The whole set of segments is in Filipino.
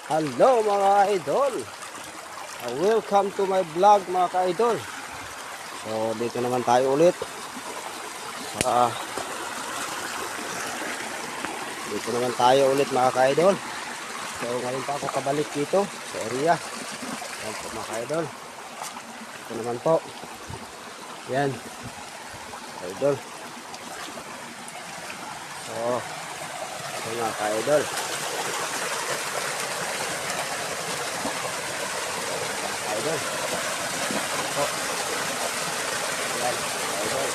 Hello mga idol, welcome to my vlog mga ka-idol. So dito naman tayo ulit mga ka-idol. So ngayon pa ako kabalik dito sa area. Yan po mga ka-idol. Ito naman po. Yan idol. So ito mga ka-idol. Idol. Oh. Ayan, idol.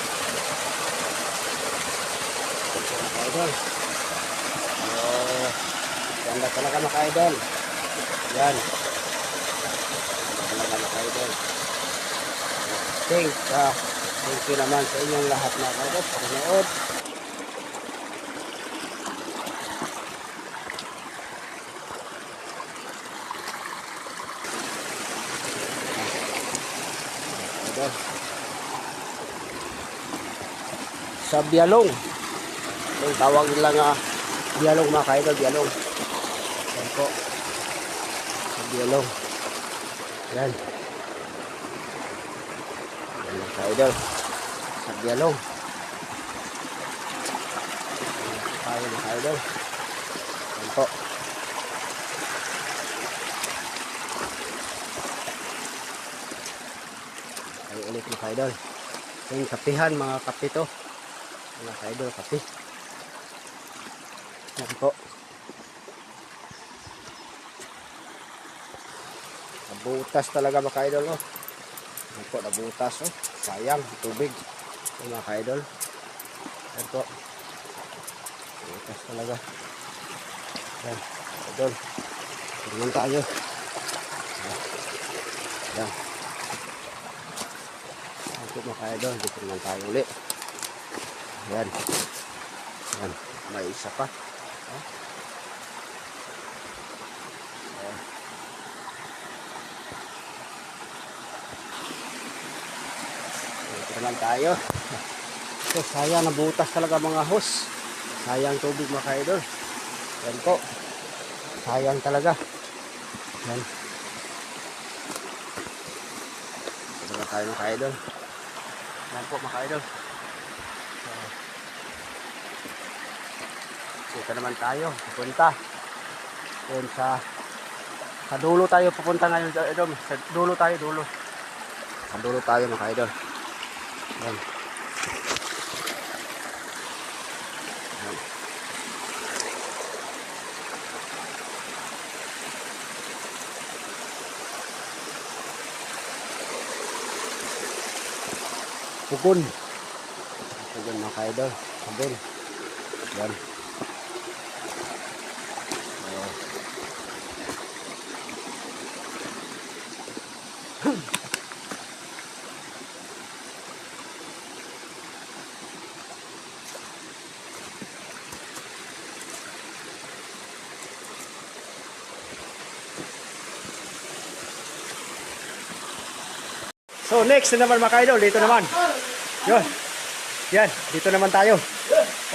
Idol. Ganda talaga mga idol. Yan. Ganda mga idol. Thank you naman sa inyong lahat mga idol sa panonood. Sa Bialong, yung tawag nila Bialong mga ka-idol, Bialong. Yan po, sa Bialong. Yan. Yan mga ka-idol, sa Bialong. Tayo mga ka-idol. Yan po. Tayo ulit mga ka-idol. Yung kapihan, mga kape to. Mga ka-idol, kape. Yan po. Nabutas talaga mga ka-idol, oh. Yan po, nabutas, oh. Sayang, tubig. Yan mga ka-idol. Yan po. Nabutas talaga. Yan, idol. Tingnan tayo. Yan. Yan po mga ka-idol, dito naman tayo ulit. Yan. Yan. May isa pa. Oh. Yan. Dito naman tayo. So, sayang nabutas talaga mga hose. Sayang tubig mga ka-idol. Yan po. Sayang talaga. Yan. Dito naman tayo mga ka-idol. Yan po mga ka-idol. Dito naman tayo pupunta doon sa dulo tayo pupunta ngayon sa idol. Sa dulo tayo mga idol. Yan. Yan. Pugon mga idol. Pugon. Yan. So next na naman mga ka-idol, dito naman. Yun. Yan, dito naman tayo.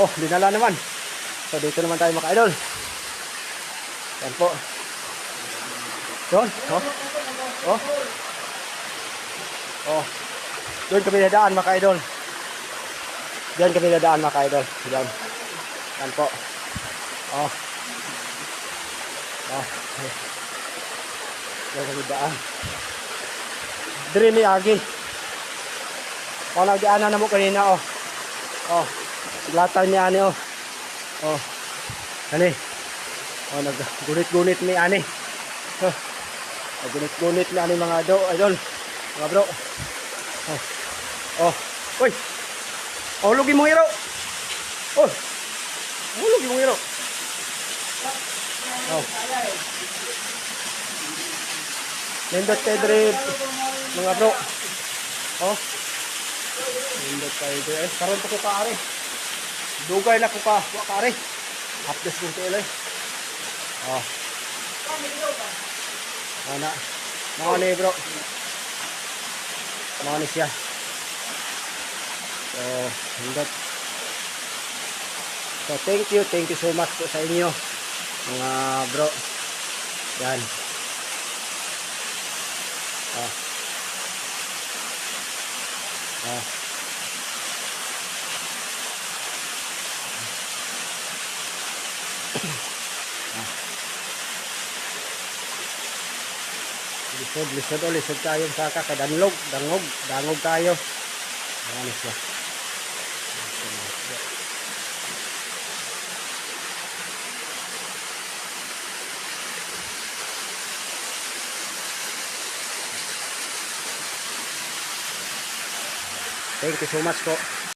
Oh, dinala naman. So dito naman tayo mga ka-idol. Yan po. Yun, oh. Oh. Oh. Doon kami nadaan mga ka-idol. Diyan kami nadaan mga ka-idol. Diyan. Yan po. Oh. Oh. Diyan kami daan. Diri ni agi. O nagdianan na mo kanina oh. Oh. Latan niya ani oh. Oh. Ani. Oh naggunit-gunit ni ani. Oh. Naggunit-gunit ni ani mga idol. Mga bro. Oh. Oh. Oy. Oh lugi mo hiro. Oh. Oh lugi mo hiro. Oh. Nindot kay diri mga bro. Oh. Nindot kay diri. Karon to ko kaari. Dugay na ko ka kaari. Hapdes ko tele. Oh. Ana. Mga ni bro. Mga ni siya. So, nindot. So, thank you so much po sa inyo mga bro. Yan. Oh. Oh. Lisod o lisod tayo sa kakadanlog, dangog tayo. Ano siya? Thank you so much po.